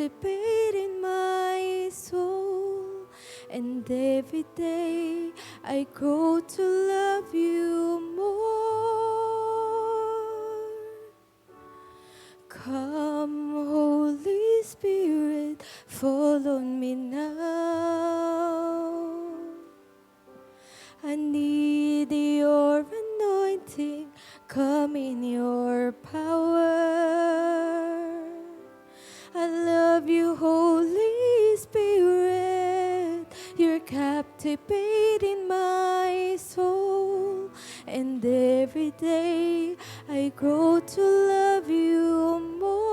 captivating my soul, and every day I grow to love you more. Come, Holy Spirit, fall on me now. I need your anointing, come in your power. I love you, Holy Spirit, you're captivating my soul, and every day I grow to love you more.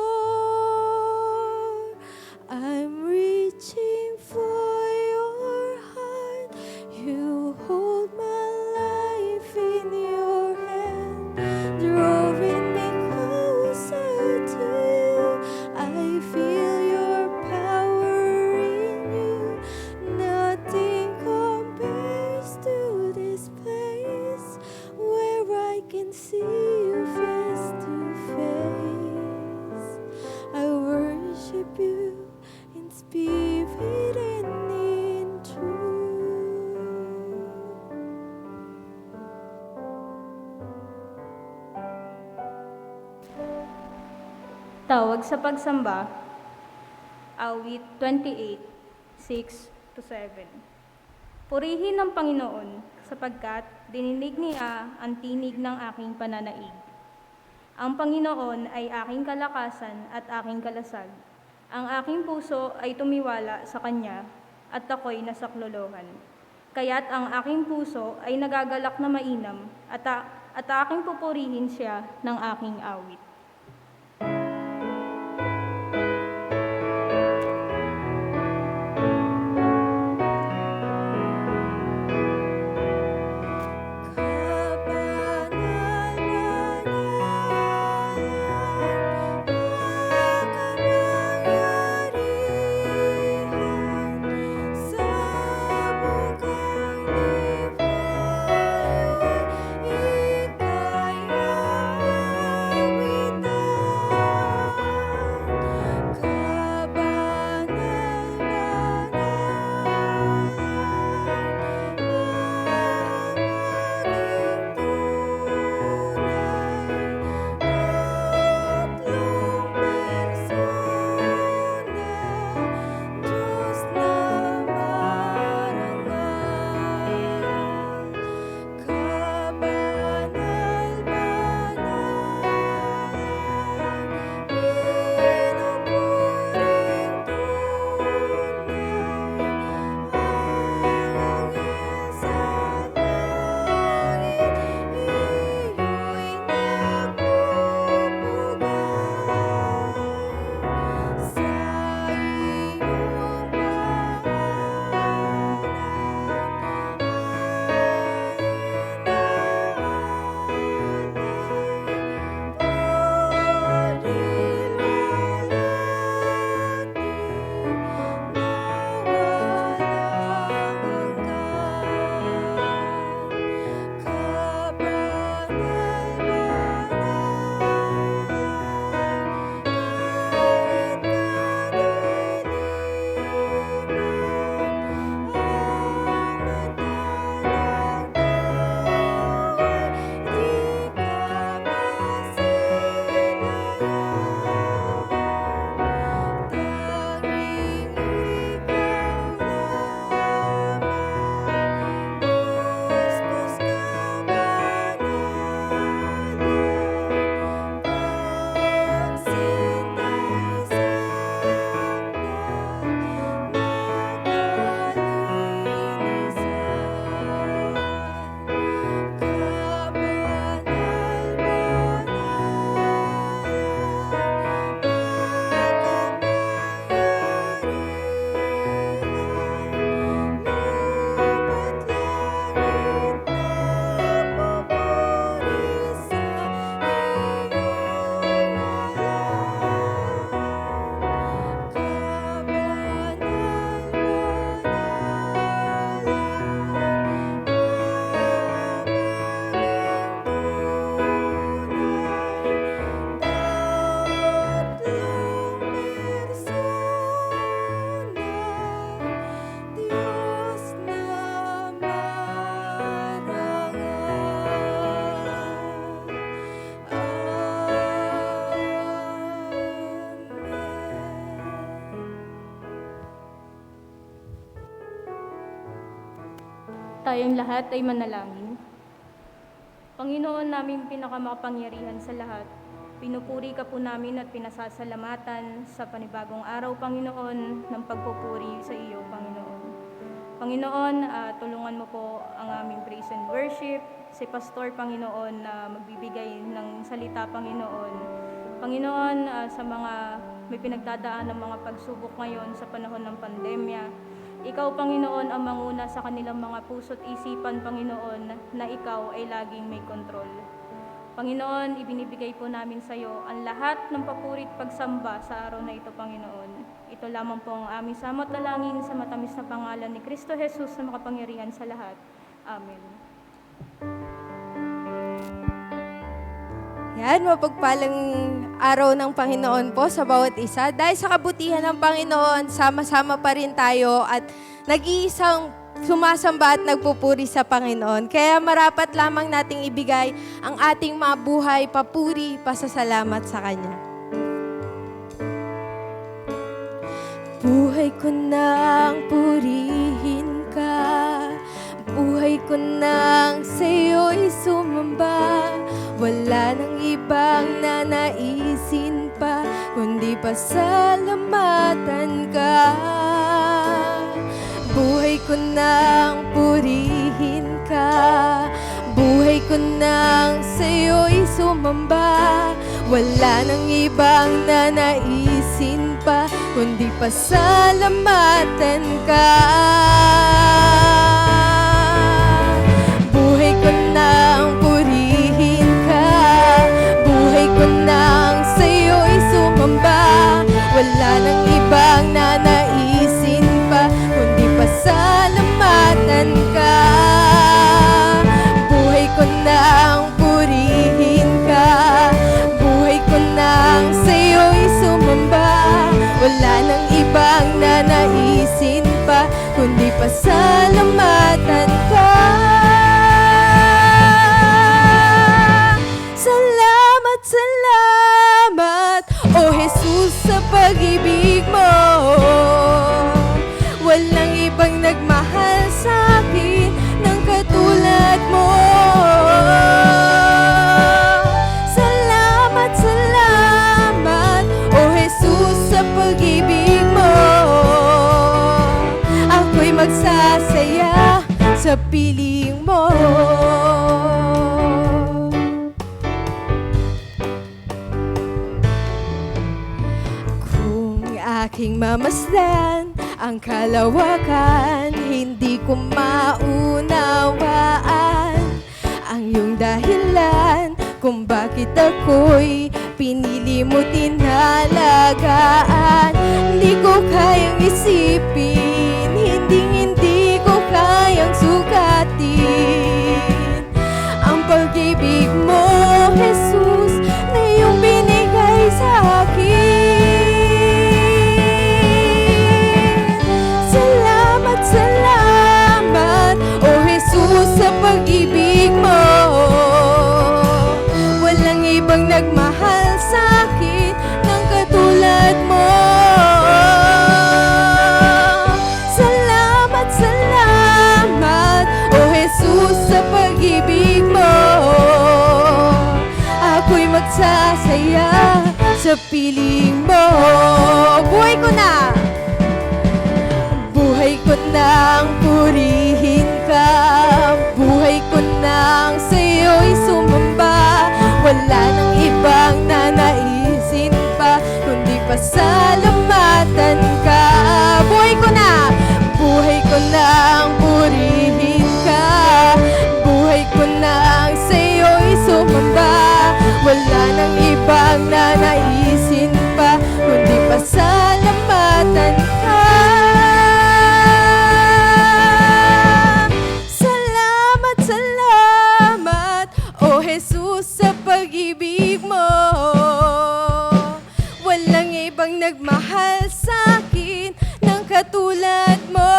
I'm reaching for your heart, you hold my life in your hand, drawing me closer to you. I feel your power in you. Nothing compares to this place where I can see you face to face. I worship you in spirit and in truth. Tawag sa pagsamba, awit 28, 6-7. Purihin ang Panginoon, sapagkat dininig niya ang tinig ng aking pananaig. Ang Panginoon ay aking kalakasan at aking kalasag. Ang aking puso ay tumiwala sa Kanya, at ako'y nasaklolohan. Kaya't ang aking puso ay nagagalak na mainam, at aking pupurihin siya ng aking awit. Ika'y Tayong lahat ay manalangin. Panginoon naming pinakamakapangyarihan sa lahat, pinupuri ka po namin at pinasasalamatan sa panibagong araw, Panginoon, ng pagpupuri sa iyo, Panginoon. Panginoon, tulungan mo po ang aming praise and worship, si Pastor, Panginoon, na magbibigay ng salita, Panginoon. Panginoon, sa mga may pinagdadaan ng mga pagsubok ngayon sa panahon ng pandemya, Ikaw, Panginoon, ang manguna sa kanilang mga puso't isipan, Panginoon, na Ikaw ay laging may kontrol. Panginoon, ibinibigay po namin sa iyo ang lahat ng papuri at pagsamba sa araw na ito, Panginoon. Ito lamang po ang aming samot dalangin sa matamis na pangalan ni Kristo Jesus na makapangyarihan sa lahat. Amen. Yan, mapagpalang araw ng Panginoon po sa bawat isa. Dahil sa kabutihan ng Panginoon, sama-sama pa rin tayo at nag-iisang sumasamba at nagpupuri sa Panginoon. Kaya marapat lamang nating ibigay ang ating mabuhay, papuri, pasasalamat sa Kanya. Buhay ko nang purihin ka, buhay ko nang sa'yo'y sumamba. Wala nang ibang nanaisin pa, kundi pasalamatan ka. Buhay ko nang purihin ka, buhay ko nang sa'yo'y sumamba. Wala nang ibang nanaisin pa, kundi pasalamatan ka. Buhay ko nang purihin ka, buhay ko nang sa'yo'y sumamba. Wala nang ibang nanaisin pa, kundi pasalamatan ka. Buhay ko nang purihin ka, buhay ko nang sa'yo'y sumamba. Wala nang ibang nanaisin pa, kundi pasalamatan ka. Salamat, salamat, O Jesus, sa pag-ibig mo. Walang ibang nagmahal sa'kin ng katulad mo. Salamat, salamat, O Jesus, sa pag-ibig mo. Ako'y magsasaya sa piling mo. Kung aking mamasdan ang kalawakan, hindi ko maunawaan ang iyong dahilan kung bakit ako'y pinili mo tinalagaan. Hindi ko kayang isipin, hindi ko kayang sukatin ang pag-ibig mo, Jesus, na iyong binigay sa akin. Salamat, salamat, O Jesus, sa pag-ibig mo. Walang ibang nagmahal sa'kin ng katulad mo. Salamat, salamat, O Jesus, sa pag-ibig mo. Ako'y magsasaya sa piling mo. Buhay ko na! Buhay ko nang purihin ka, buhay ko nang sa'yo'y sumamba. Wala nang ibang nanaisin pa, kundi pasalamatan ka. Buhay ko na! Buhay ko nang purihin ka, buhay ko nang sa'yo'y sumamba. Wala nang ibang nanaisin pa, kundi pasalamatan ka. Salamat, salamat, O Jesus, sa pag-ibig mo. Walang ibang nagmahal sa'kin ng katulad mo.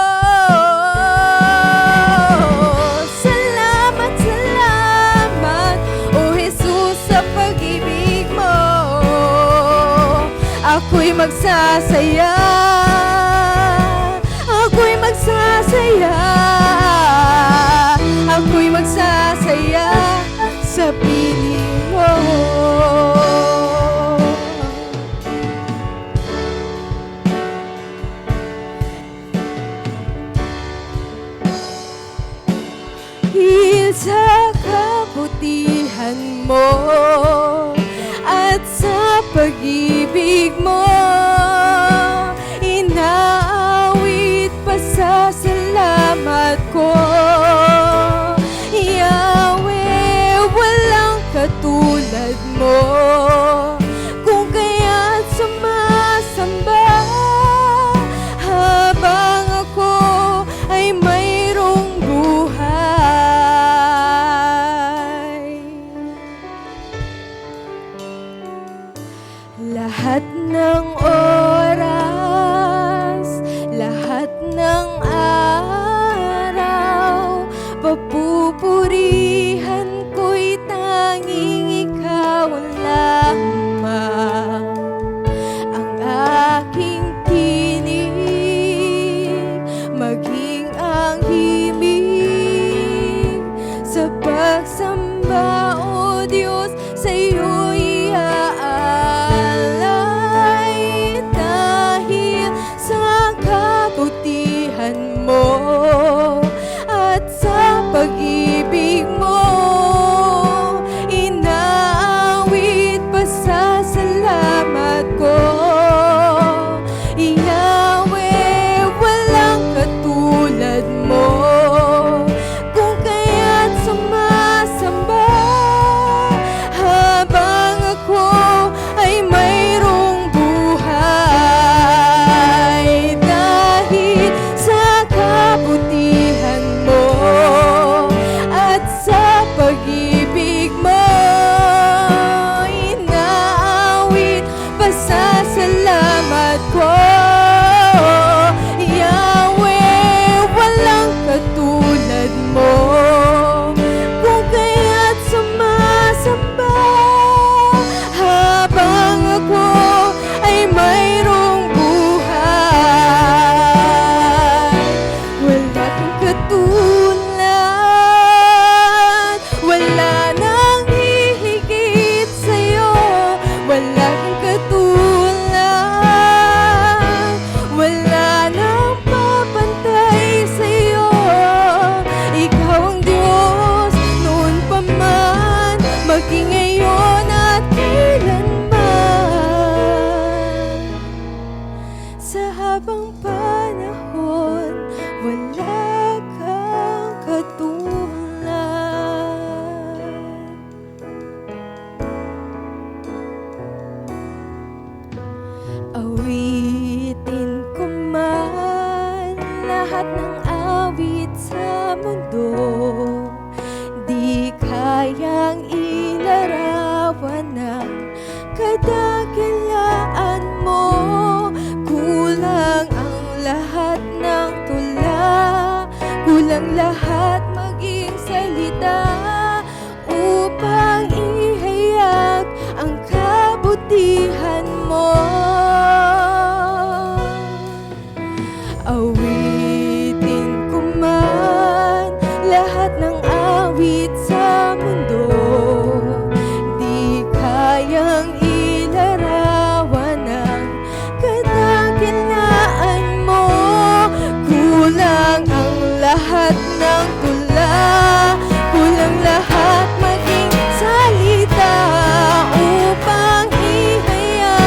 Salamat, salamat, O Jesus, sa pag-ibig mo. Ako'y magsasaya, ako'y magsasaya. magsasaya sa piling mo. Dahil sa kabutihan mo at sa pag-ibig mo, inaawit pasasalamat ko. Yahweh, walang katulad mo, kung kaya't sumasamba habang ako ay mayroong buhay. Lahat ng oras, lahat ng araw, papupurihan ko'y tanging ikaw lamang. Ang aking tinig, maging ang himig sa pagsamba, O Diyos, sa'yo'y iaalay. Dahil sa kabutihan mo at sa pag-ibig mo, inaawit pasasalamat ko. Yahweh, walang katulad mo, kung kaya't sumasamba habang ako ay mayroong buhay. Dahil sa kabutihan mo at sa pag-ibig mo, inaawit pasasalamat ko. Yahweh, walang katulad mo, kung kaya't sumasamba habang ako ay mayroong buhay. Wala kang katulad, wala nang hihigit sa'yo. Wala kang katulad, wala nang papantay sa'yo. Ikaw ang Diyos noon pa man, maging ngayon at kailanman. Sa habang panahon, wala kang katulad. Awitin ko man lahat ng awit sa mundo, di kayang ilarawan ng kadakilaan mo. Kulang ang lahat ng tula, kulang lahat maging salita upang ihayag ang kabutihan mo. Awitin ko man lahat ng awit sa mundo, di kayang ilarawan ng kadakilaan mo. Kulang ang lahat ng tula, kulang lahat maging salita upang ihayag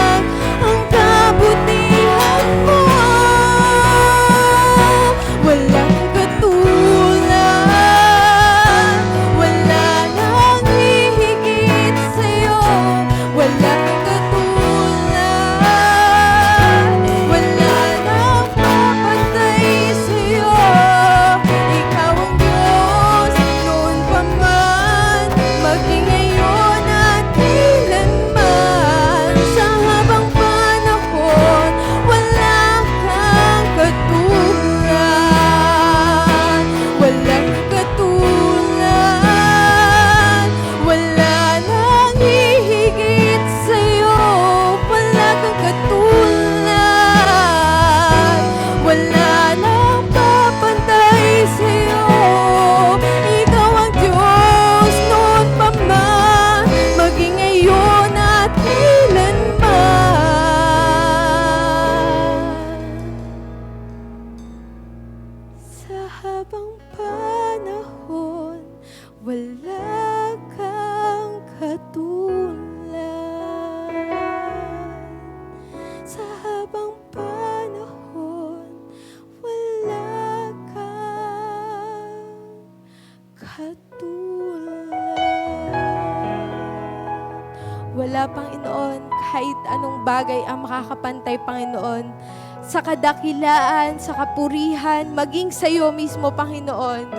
Sa habang panahon, wala kang katulad. Sa habang panahon, wala kang katulad. Wala, Panginoon, kahit anong bagay ang makakapantay, Panginoon, sa kadakilaan, sa kapurihan, maging sa iyo mismo, Panginoon.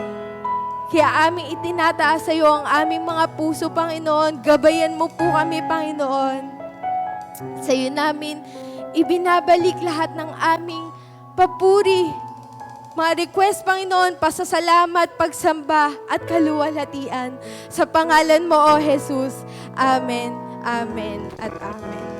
Kaya aming itinataas sa iyo ang aming mga puso, Panginoon. Gabayan mo po kami, Panginoon. Sa iyo namin ibinabalik lahat ng aming papuri, mga request, Panginoon, pasasalamat, pagsamba at kaluwalhatian. Sa pangalan mo, O Jesus. Amen, amen, at amen.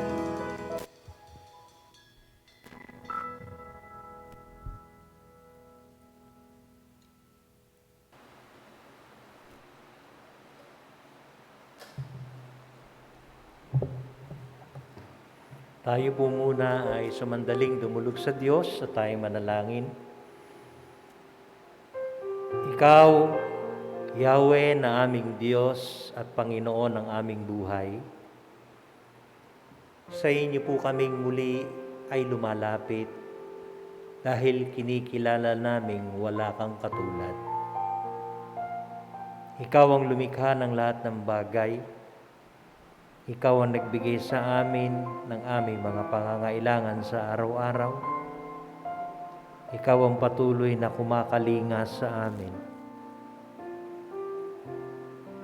Tayo po muna ay sumandaling dumulog sa Diyos sa tayong manalangin. Ikaw, Yahweh na aming Diyos at Panginoon ng aming buhay, sa inyo po kaming muli ay lumalapit dahil kinikilala naming wala kang katulad. Ikaw ang lumikha ng lahat ng bagay. Ikaw ang nagbigay sa amin ng aming mga pangangailangan sa araw-araw. Ikaw ang patuloy na kumakalinga sa amin.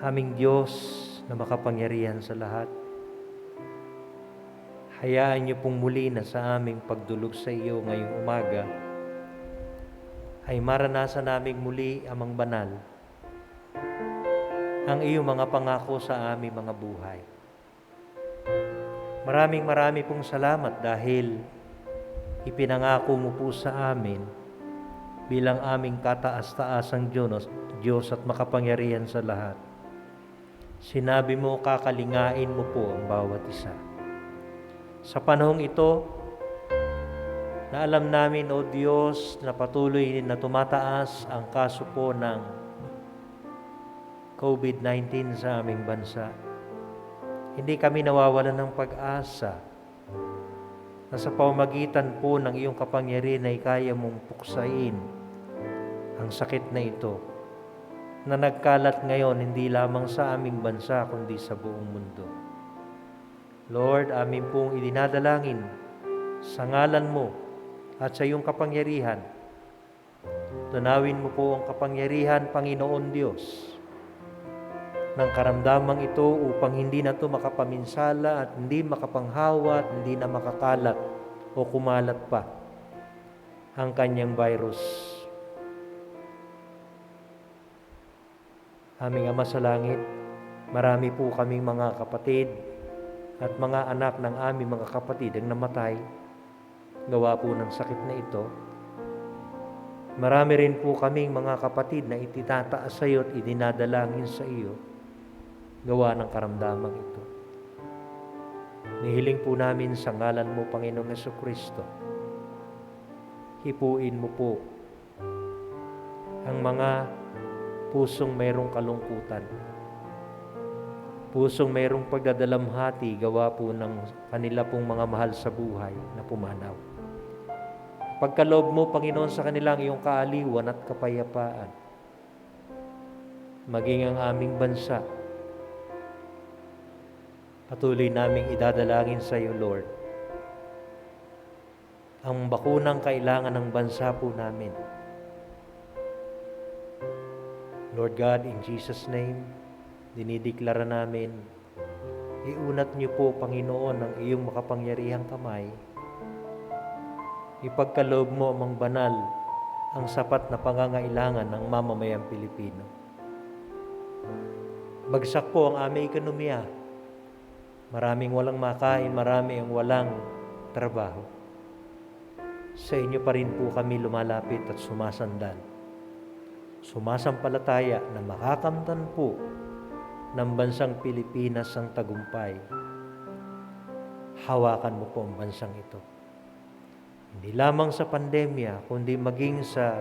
Aming Diyos na makapangyarihan sa lahat, hayaan niyo pong muli na sa aming pagdulog sa iyo ngayong umaga ay maranasan naming muli amang banal ang iyong mga pangako sa aming mga buhay. Maraming pong salamat dahil ipinangako mo po sa amin bilang aming kataas-taasang Diyos at makapangyarihan sa lahat. Sinabi mo, kakalingain mo po ang bawat isa. Sa panahong ito, na alam namin, O Diyos, na patuloy na tumataas ang kaso po ng COVID-19 sa aming bansa. Hindi kami nawawalan ng pag-asa na sa pamamagitan po ng iyong kapangyarihan ay kaya mong puksain ang sakit na ito na nagkalat ngayon hindi lamang sa aming bansa kundi sa buong mundo. Lord, amin pong idinadalangin sa ngalan mo at sa iyong kapangyarihan. Tunawin mo po ang kapangyarihan, Panginoon Diyos, ng karamdamang ito upang hindi na ito makapaminsala at hindi makapanghawa at hindi na makakalat o kumalat pa ang kanyang virus. Aming Ama sa Langit, marami po kaming mga kapatid at mga anak ng aming mga kapatid ang namatay gawa po ng sakit na ito. Marami rin po kaming mga kapatid na itinataas sa iyo at idinadalangin sa iyo gawa ng karamdamang ito. Nihiling po namin sa ngalan mo, Panginoong Jesucristo, hipuin mo po ang mga pusong mayroong kalungkutan, pusong mayroong pagdadalamhati gawa po ng kanila pong mga mahal sa buhay na pumanaw. Pagkaloob mo, Panginoon, sa kanilang iyong kaaliwan at kapayapaan, maging ang aming bansa, patuloy naming idadalangin sa iyo, Lord, ang bakunang kailangan ng bansa po namin. Lord God, in Jesus' name, dinideklara namin, iunat niyo po, Panginoon, ang iyong makapangyarihang kamay. Ipagkaloob mo amang banal ang sapat na pangangailangan ng mamamayang Pilipino. Bagsak po ang aming ekonomiya. Maraming walang makain, marami ang walang trabaho. Sa inyo pa rin po kami lumalapit at sumasandal. Sumasampalataya na makakamtan po ng bansang Pilipinas ang tagumpay. Hawakan mo po ang bansang ito. Hindi lamang sa pandemya, kundi maging sa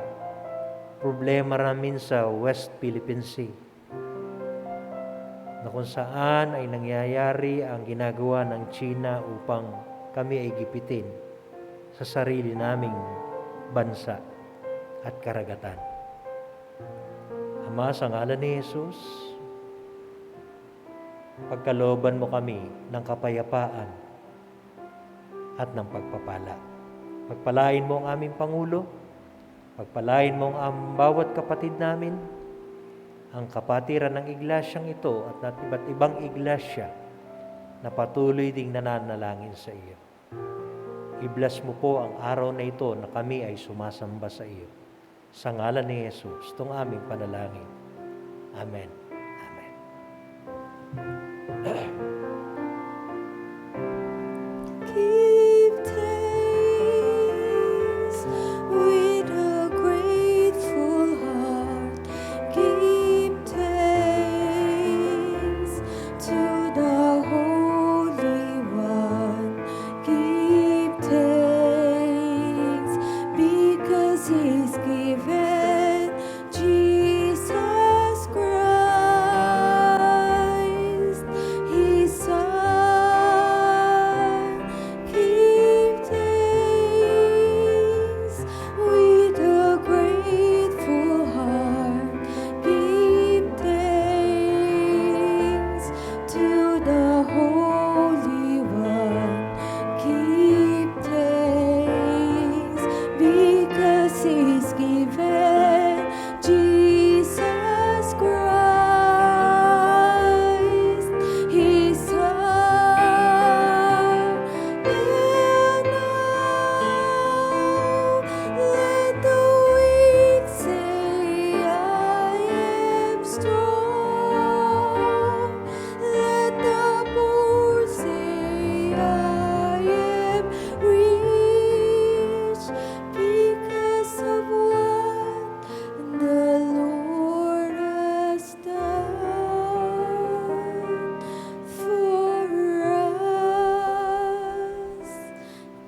problema namin sa West Philippine Sea, na kung saan ay nangyayari ang ginagawa ng China upang kami ay gipitin sa sarili naming bansa at karagatan. Ama, sa ngalan ni Jesus, pagkalooban mo kami ng kapayapaan at ng pagpapala. Pagpalain mo ang aming Pangulo, pagpalain mo ang bawat kapatid namin, ang kapatiran ng iglesyang ito at iba't ibang iglesia na patuloy ding nananalangin sa iyo. I-bless mo po ang araw na ito na kami ay sumasamba sa iyo. Sa ngalan ni Jesus, itong aming panalangin. Amen. Amen. Give thanks with a grateful heart. Give thanks to the Holy One. Give thanks because He's given Jesus Christ, His Son. Give thanks with a grateful heart. Give thanks to the Holy One. Give thanks because He's given Jesus Christ, His Son. And now let the weak say, I am strong. Let the poor say, I am rich because of what the Lord has done for us.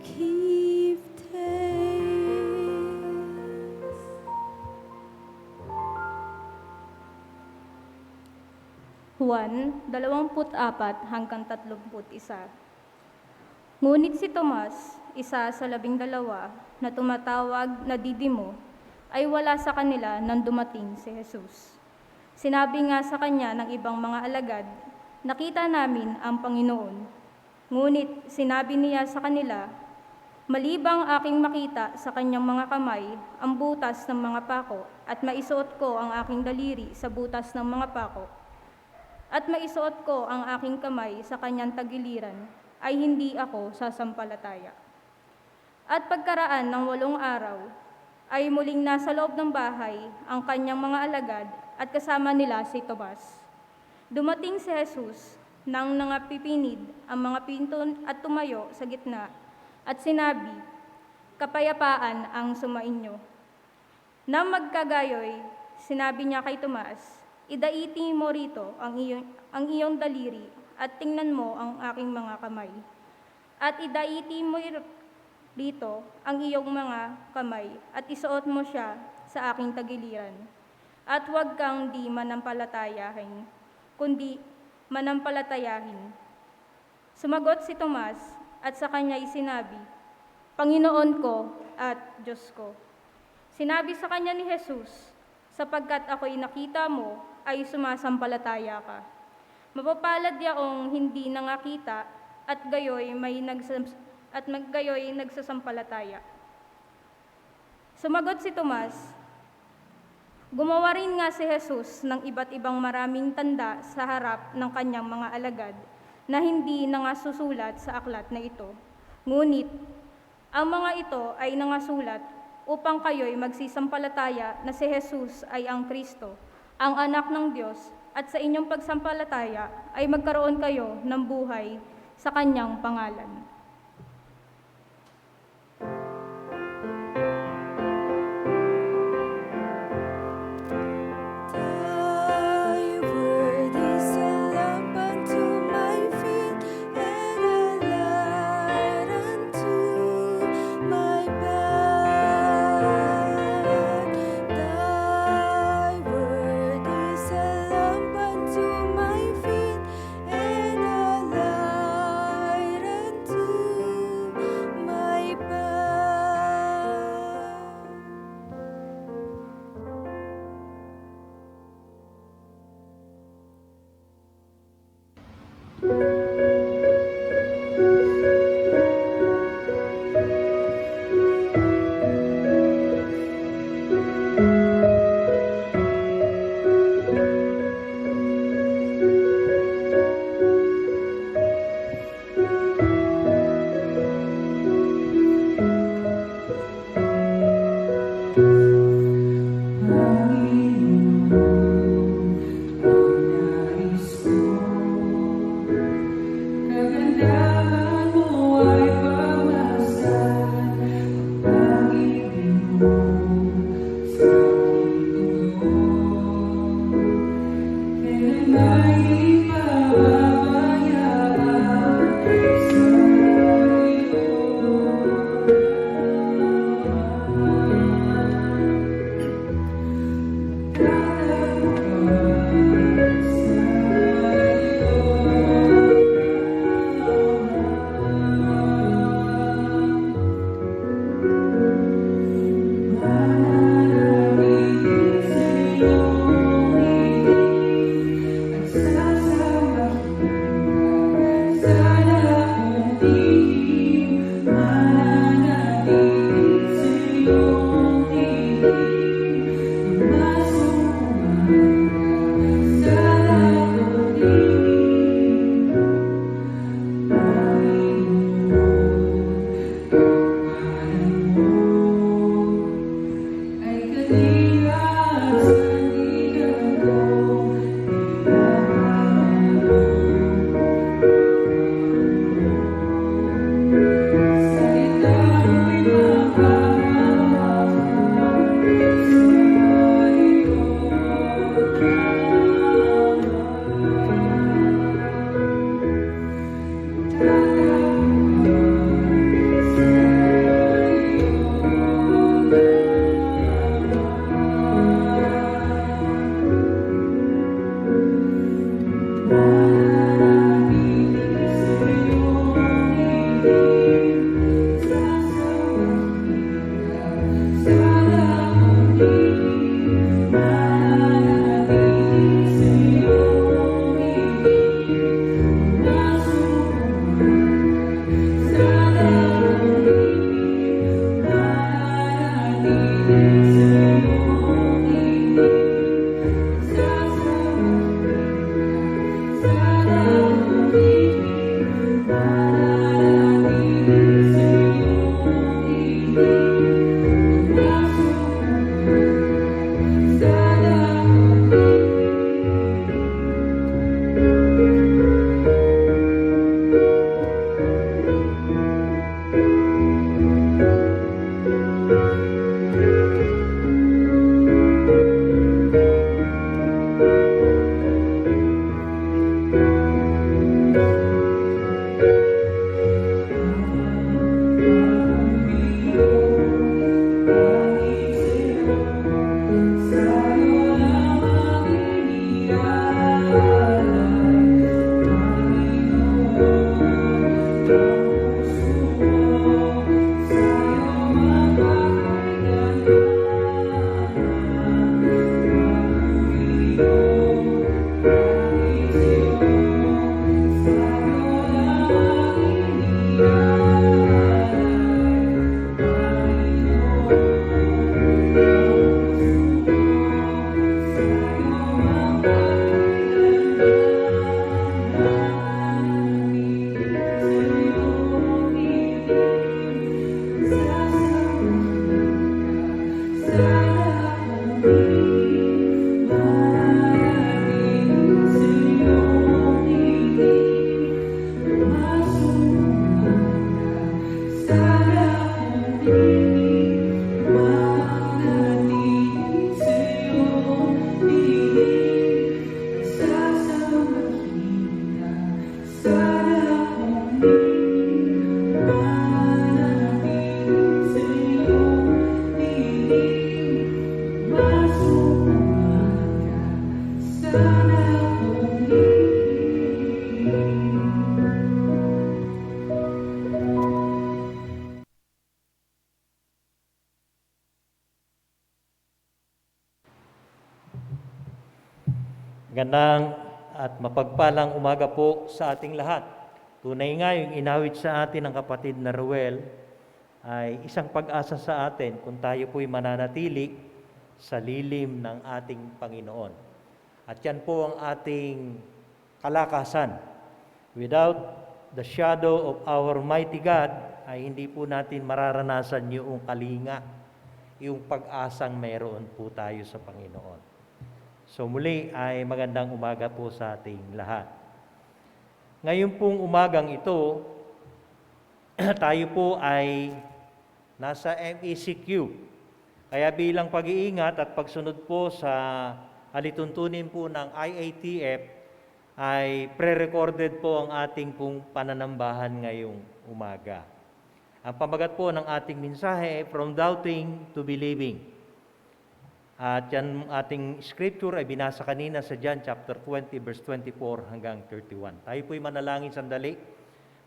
Give thanks. Juan 24 hanggang 31. Ngunit si Tomas, isa sa 12 na tumatawag na Didimo, ay wala sa kanila nang dumating si Jesus. Sinabi nga sa kanya ng ibang mga alagad, nakita namin ang Panginoon. Ngunit sinabi niya sa kanila, malibang aking makita sa kanyang mga kamay ang butas ng mga pako at maisuot ko ang aking daliri sa butas ng mga pako at maisuot ko ang aking kamay sa kanyang tagiliran, ay hindi ako sasampalataya. At pagkaraan ng 8 araw, ay muling nasa loob ng bahay ang kanyang mga alagad at kasama nila si Tomas. Dumating si Jesus nang nangapipinid ang mga pinto at tumayo sa gitna at sinabi, kapayapaan ang sumainyo. Nang magkagayoy, sinabi niya kay Tomas, idaiti mo rito ang iyong daliri at tingnan mo ang aking mga kamay. At idaiti mo rito ang iyong mga kamay at isuot mo siya sa aking tagiliran. At huwag kang di manampalatayahin, kundi manampalatayahin. Sumagot si Tomas at sa kanya sinabi, Panginoon ko at Diyos ko. Sinabi sa kanya ni Jesus, sapagkat ako'y nakita mo, ay sumasampalataya ka. Mapapalad yaong hindi nangakita at gayoy nagsasampalataya. Sumagot si Tomas, gumawa rin nga si Jesus ng iba't ibang maraming tanda sa harap ng kanyang mga alagad na hindi nangasusulat sa aklat na ito. Ngunit, ang mga ito ay nangasulat upang kayo'y magsisampalataya na si Jesus ay ang Kristo, ang anak ng Diyos, at sa inyong pagsampalataya ay magkaroon kayo ng buhay sa kanyang pangalan. Thy word is a lamp unto my feet and a light unto my path. Thy Magandang At mapagpalang umaga po sa ating lahat. Tunay nga yung inawit sa atin ng kapatid na Ruel ay isang pag-asa sa atin kung tayo po'y mananatili sa lilim ng ating Panginoon. At yan po ang ating kalakasan. Without the shadow of our mighty God, ay hindi po natin mararanasan yung kalinga, yung pag-asang mayroon po tayo sa Panginoon. So muli ay magandang umaga po sa ating lahat. Ngayon pong umagang ito, tayo po ay nasa MECQ. Kaya bilang pag-iingat at pagsunod po sa alituntunin po ng IATF, ay pre-recorded po ang ating pong pananambahan ngayong umaga. Ang pamagat po ng ating mensahe, From Doubting to Believing. At yan ating scripture ay binasa kanina sa John chapter 20 verse 24 hanggang 31. Tayo po'y manalangin sandali.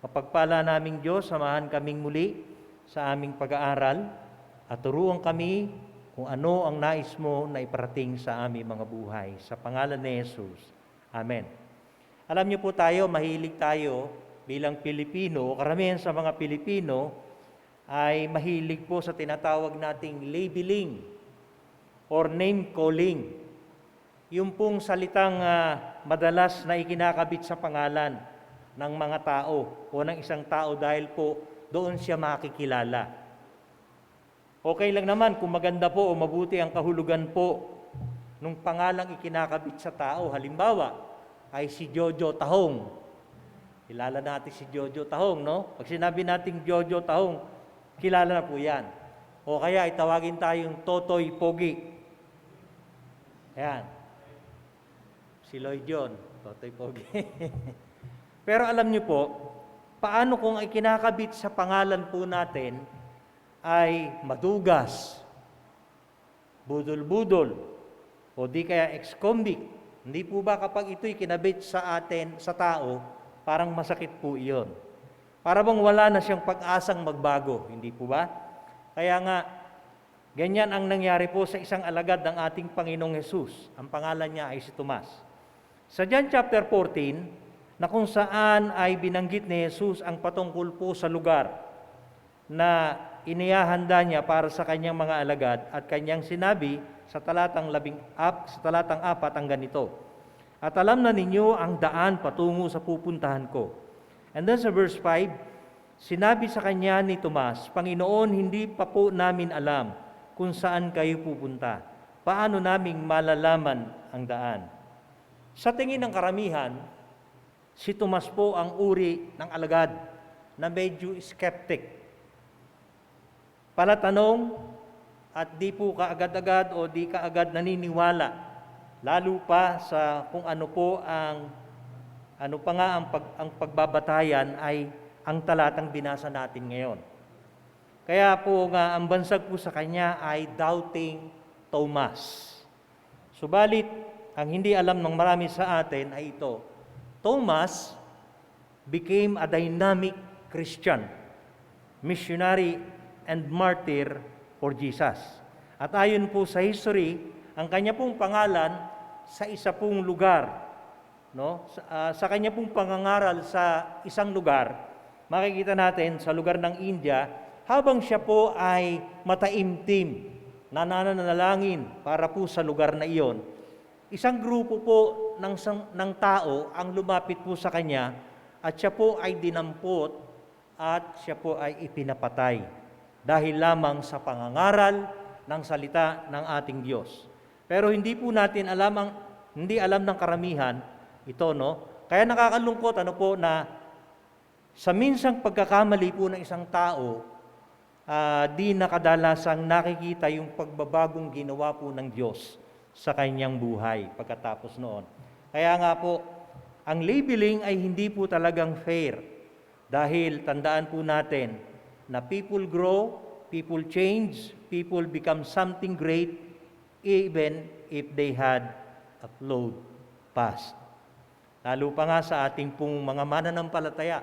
Mapagpala naming Diyos, samahan kaming muli sa aming pag-aaral at turuan kami kung ano ang nais mo na iparating sa aming mga buhay. Sa pangalan ni Jesus. Amen. Alam niyo po tayo, mahilig tayo bilang Pilipino, karamihan sa mga Pilipino ay mahilig po sa tinatawag nating labeling or name calling. Yung pong salitang madalas na ikinakabit sa pangalan ng mga tao o ng isang tao dahil po doon siya makikilala. Okay lang naman kung maganda po o mabuti ang kahulugan po nung pangalang ikinakabit sa tao. Halimbawa, ay si Jojo Tahong. Kilala natin si Jojo Tahong, no? Pag sinabi nating Jojo Tahong, kilala na po yan. O kaya itawagin tayong Totoy Pogi. Ayan. Si Lloyd John, Totoy Pogi. Pero alam niyo po, paano kung ikinakabit sa pangalan po natin ay madugas, budol-budol, o di kaya ex-convict? Hindi po ba kapag ito'y kinabit sa atin, sa tao, parang masakit po iyon? Para bang wala na siyang pag-asang magbago, hindi po ba? Kaya nga, ganyan ang nangyari po sa isang alagad ng ating Panginoong Hesus. Ang pangalan niya ay si Tomas. Sa John chapter 14, na kung saan ay binanggit ni Jesus ang patungkol po sa lugar na inihahanda niya para sa kanyang mga alagad at kanyang sinabi sa talatang 4 ang ganito, "At alam na ninyo ang daan patungo sa pupuntahan ko." And then sa verse 5, sinabi sa kanya ni Tomas, "Panginoon, hindi pa po namin alam kung saan kayo pupunta. Paano naming malalaman ang daan?" Sa tingin ng karamihan, si Tomas po ang uri ng alagad na medyo skeptic. Palatanong at di po kaagad-agad o di kaagad naniniwala, lalo pa sa kung ano po ang pagbabatayan ay ang talatang binasa natin ngayon. Kaya po nga ang bansag po sa kanya ay Doubting Thomas. Subalit, ang hindi alam ng marami sa atin ay ito, Thomas became a dynamic Christian, missionary, and martyr for Jesus. At ayon po sa history, ang kanya pong pangalan sa isa pong lugar, no? Sa kanya pong pangangaral sa isang lugar, makikita natin sa lugar ng India, habang siya po ay mataimtim, nananalangin para po sa lugar na iyon, isang grupo po ng tao ang lumapit po sa kanya at siya po ay dinampot at siya po ay ipinapatay dahil lamang sa pangangaral ng salita ng ating Diyos. Pero hindi po natin hindi alam ng karamihan ito, no? Kaya nakakalungkot na sa minsang pagkakamali po ng isang tao, di na kadalasang nakikita yung pagbabagong ginawa po ng Diyos sa kanyang buhay pagkatapos noon. Kaya nga po, ang labeling ay hindi po talagang fair. Dahil tandaan po natin na people grow, people change, people become something great even if they had a flawed past. Lalo pa nga sa ating pong mga mananampalataya.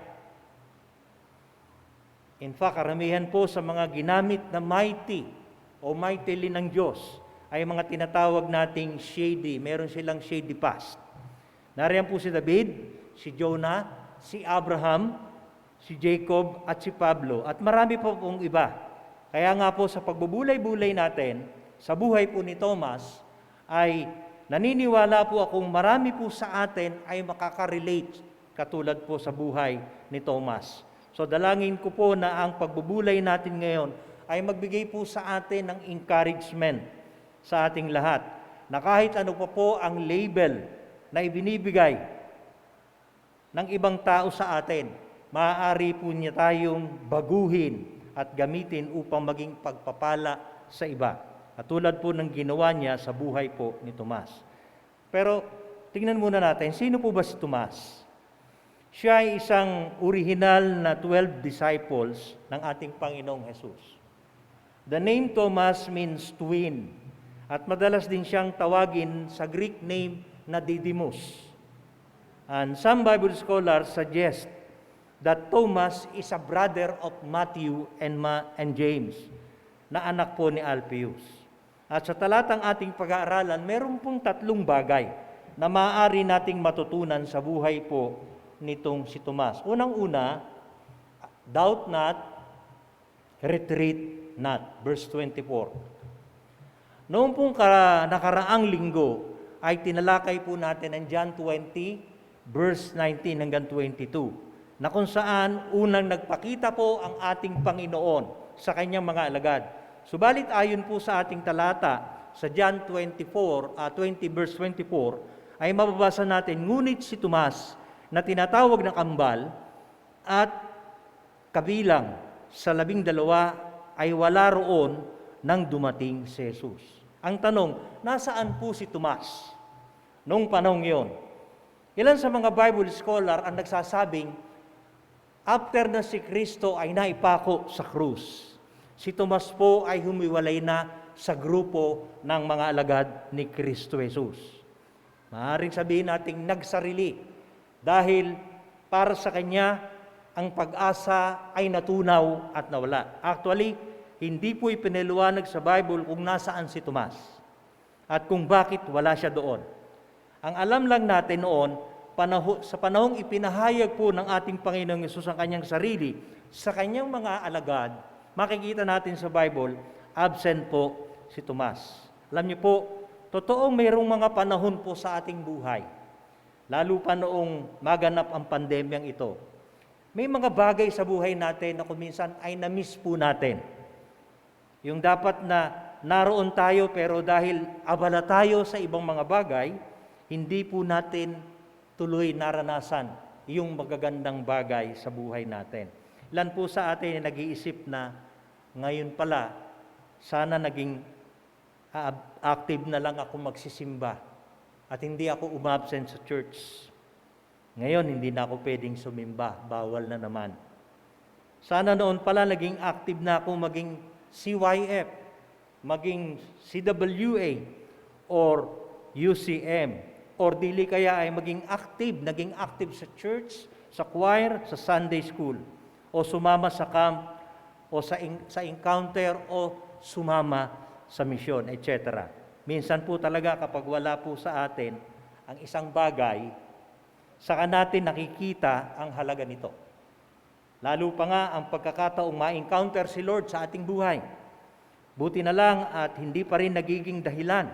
In fact, karamihan po sa mga ginamit na mighty o mightily ng Diyos ay mga tinatawag nating shady. Meron silang shady past. Nariyan po si David, si Jonah, si Abraham, si Jacob at si Pablo at marami po pong iba. Kaya nga po sa pagbubulay-bulay natin sa buhay po ni Thomas ay naniniwala po akong marami po sa atin ay makaka-relate katulad po sa buhay ni Thomas. So dalangin ko po na ang pagbubulay natin ngayon ay magbigay po sa atin ng encouragement sa ating lahat na kahit ano pa po ang label na ibinibigay ng ibang tao sa atin, maaari po niya tayong baguhin at gamitin upang maging pagpapala sa iba. At tulad po ng ginawa niya sa buhay po ni Tomas. Pero tingnan muna natin, sino po ba si Tomas? Siya ay isang original na 12 disciples ng ating Panginoong Jesus. The name Thomas means twin at madalas din siyang tawagin sa Greek name na Didymus. And some Bible scholars suggest that Thomas is a brother of Matthew and James, na anak po ni Alphaeus. At sa talatang ating pag-aaralan, meron pong 3 bagay na maaari nating matutunan sa buhay po nitong si Tomas. Unang-una, doubt not, retreat not. Verse 24. Noong pong nakaraang linggo, ay tinalakay po natin ang John 20, verse 19 hanggang 22, na kung saan unang nagpakita po ang ating Panginoon sa kanyang mga alagad. Subalit ayon po sa ating talata, sa John 20 verse 24, ay mababasa natin, ngunit si Tomas, na tinatawag ng kambal, at kabilang sa 12 ay wala roon nang dumating si Jesus. Ang tanong, nasaan po si Tomas noong panahong yon? Ilan sa mga Bible scholar ang nagsasabing, after na si Kristo ay naipako sa krus, si Tomas po ay humiwalay na sa grupo ng mga alagad ni Kristo Jesus. Maaaring sabihin nating nagsarili dahil para sa kanya ang pag-asa ay natunaw at nawala. Actually, hindi po ipinaliwanag sa Bible kung nasaan si Tomas at kung bakit wala siya doon. Ang alam lang natin noon, sa panahong ipinahayag po ng ating Panginoong Yesus ang kanyang sarili, sa kanyang mga alagad, makikita natin sa Bible, absent po si Tomas. Alam niyo po, totoong mayroong mga panahon po sa ating buhay, lalo pa noong maganap ang pandemyang ito. May mga bagay sa buhay natin na kuminsan ay na-miss po natin. Yung dapat na naroon tayo pero dahil abala tayo sa ibang mga bagay, hindi po natin tuloy naranasan yung magagandang bagay sa buhay natin. Ilan po sa atin ay nag-iisip na ngayon pala, sana naging active na lang ako magsisimba at hindi ako umabsent sa church. Ngayon, hindi na ako pwedeng sumimba, bawal na naman. Sana noon pala naging active na ako maging CYF, maging CWA, or UCM, or dili kaya ay naging active sa church, sa choir, sa Sunday school, o sumama sa camp, o sa encounter, o sumama sa misyon, etc. Minsan po talaga kapag wala po sa atin ang isang bagay, saka natin nakikita ang halaga nito. Lalo pa nga ang pagkakataong ma-encounter si Lord sa ating buhay. Buti na lang at hindi pa rin nagiging dahilan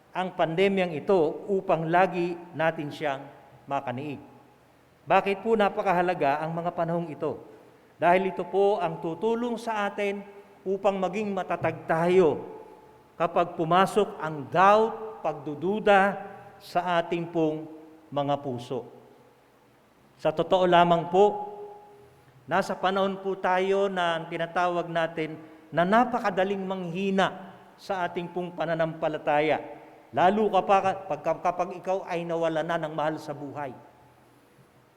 ang pandemyang ito upang lagi natin siyang makaniig. Bakit po napakahalaga ang mga panahong ito? Dahil ito po ang tutulong sa atin upang maging matatag tayo kapag pumasok ang doubt, pagdududa sa ating pong mga puso. Sa totoo lamang po, nasa panahon po tayo na tinatawag natin na napakadaling manghina sa ating pong pananampalataya. Lalo kapag ikaw ay nawala na ng mahal sa buhay.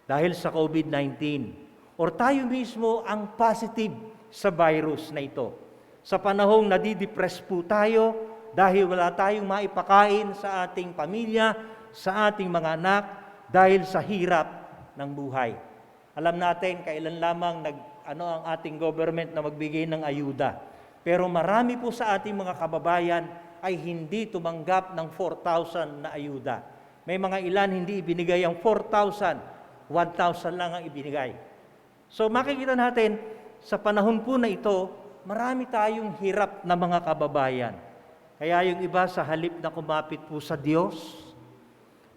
Dahil sa COVID-19. Or tayo mismo ang positive sa virus na ito. Sa panahong nadidepress po tayo dahil wala tayong maipakain sa ating pamilya, sa ating mga anak, dahil sa hirap ng buhay. Alam natin, kailan lamang ang ating government na magbigay ng ayuda. Pero marami po sa ating mga kababayan ay hindi tumanggap ng 4,000 na ayuda. May mga ilan hindi ibinigay ang 4,000, 1,000 lang ang ibinigay. So makikita natin, sa panahon po na ito, marami tayong hirap na mga kababayan. Kaya yung iba sa halip na kumapit po sa Diyos,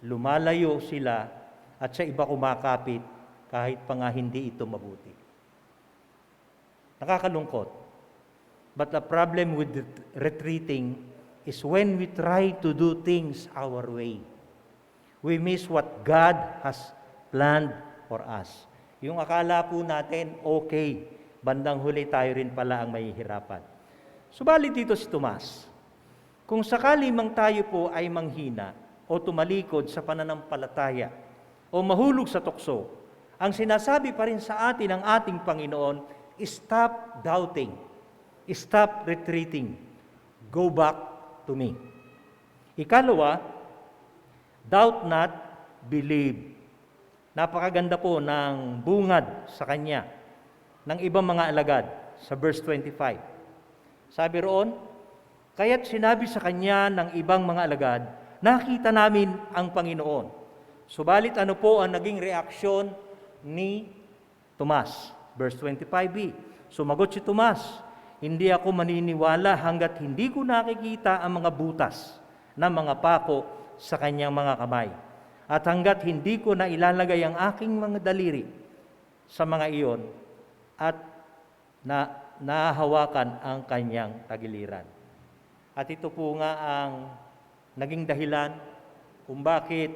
lumalayo sila at sa iba kumakapit kahit pa nga hindi ito mabuti. Nakakalungkot. But the problem with retreating is when we try to do things our way. We miss what God has planned for us. Yung akala po natin, okay, bandang huli tayo rin pala ang mahihirapan. Subalit dito si Tomas, kung sakali mang tayo po ay manghina o tumalikod sa pananampalataya o mahulog sa tukso, ang sinasabi pa rin sa atin ng ating Panginoon, stop doubting, stop retreating, go back to me. Ikalawa, doubt not, believe. Napakaganda po ng bungad sa kanya ng ibang mga alagad sa verse 25. Sabi roon, kaya't sinabi sa kanya ng ibang mga alagad, nakita namin ang Panginoon. Subalit ano po ang naging reaksyon ni Tomas? Verse 25b, sumagot si Tomas, hindi ako maniniwala hanggat hindi ko nakikita ang mga butas ng mga pako sa kanyang mga kamay. At hanggat hindi ko na ilalagay ang aking mga daliri sa mga iyon at nahahawakan ang kanyang tagiliran. At ito po nga ang naging dahilan kung bakit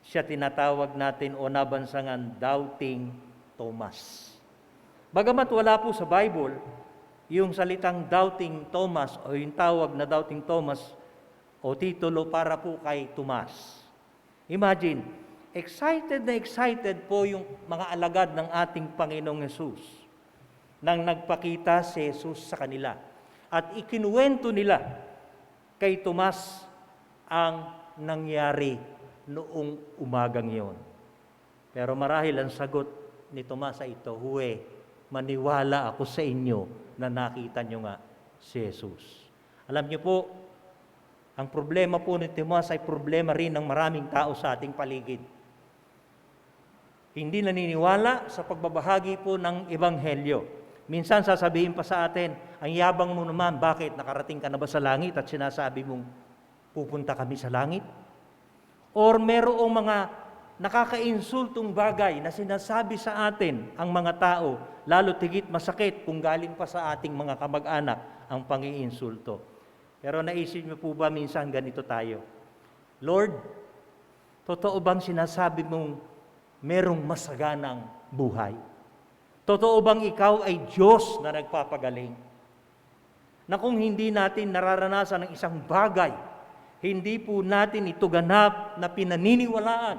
siya tinatawag natin o nabansangan Doubting Thomas. Bagamat wala po sa Bible yung salitang Doubting Thomas o yung tawag na Doubting Thomas o titulo para po kay Tomas. Imagine, excited na excited po yung mga alagad ng ating Panginoong Hesus nang nagpakita si Jesus sa kanila. At ikinuwento nila kay Tomas ang nangyari noong umagang iyon. Pero marahil ang sagot ni Tomas ay ito, huwe, maniwala ako sa inyo na nakita nyo nga si Jesus. Alam niyo po, ang problema po ni Tomas ay problema rin ng maraming tao sa ating paligid. Hindi naniniwala sa pagbabahagi po ng Ebanghelyo. Minsan sasabihin pa sa atin, ang yabang mo naman, bakit? Nakarating ka na ba sa langit at sinasabi mong pupunta kami sa langit? Or merong mga nakakainsultong bagay na sinasabi sa atin ang mga tao, lalo tigit masakit kung galing pa sa ating mga kamag-anak ang pangiinsulto. Pero naisip niyo po ba minsan ganito tayo? Lord, totoo bang sinasabi mong merong masaganang buhay? Totoo bang ikaw ay Diyos na nagpapagaling? Na kung hindi natin nararanasan ng isang bagay, hindi po natin ito ganap na pinaniniwalaan.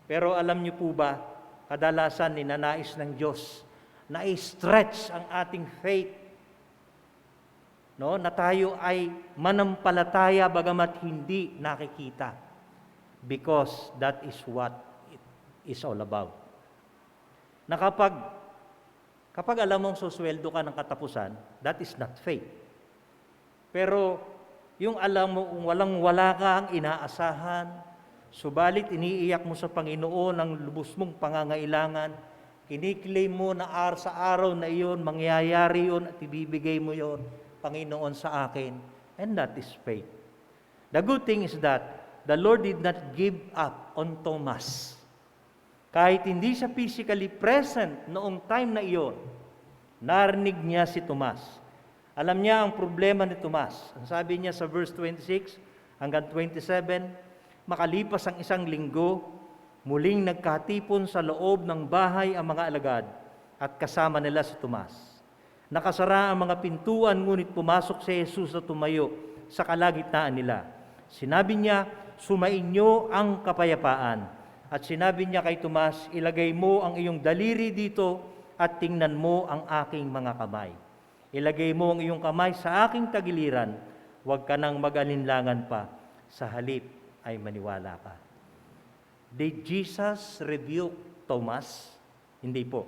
Pero alam niyo po ba, kadalasan ninanais ng Diyos na i-stretch ang ating faith, no, na tayo ay manampalataya bagamat hindi nakikita. Because that is what it is all about. Na kapag alam mong susweldo ka ng katapusan, that is not faith. Pero yung alam mo kung walang-wala kang inaasahan, subalit iniiyak mo sa Panginoon ang lubos mong pangangailangan, kiniklaim mo na sa araw na iyon, mangyayari yun at ibibigay mo yun, Panginoon sa akin, and that is faith. The good thing is that the Lord did not give up on Thomas. Kahit hindi siya physically present noong time na iyon, narinig niya si Tomas. Alam niya ang problema ni Tomas. Ang sabi niya sa verse 26 hanggang 27, makalipas ang isang linggo, muling nagkatipon sa loob ng bahay ang mga alagad at kasama nila si Tomas. Nakasara ang mga pintuan, ngunit pumasok si Jesus at tumayo sa kalagitnaan nila. Sinabi niya, sumainyo ang kapayapaan. At sinabi niya kay Tomas, ilagay mo ang iyong daliri dito at tingnan mo ang aking mga kamay. Ilagay mo ang iyong kamay sa aking tagiliran, huwag ka nang mag-alinlangan pa, sa halip ay maniwala ka. Did Jesus rebuke Thomas? Hindi po.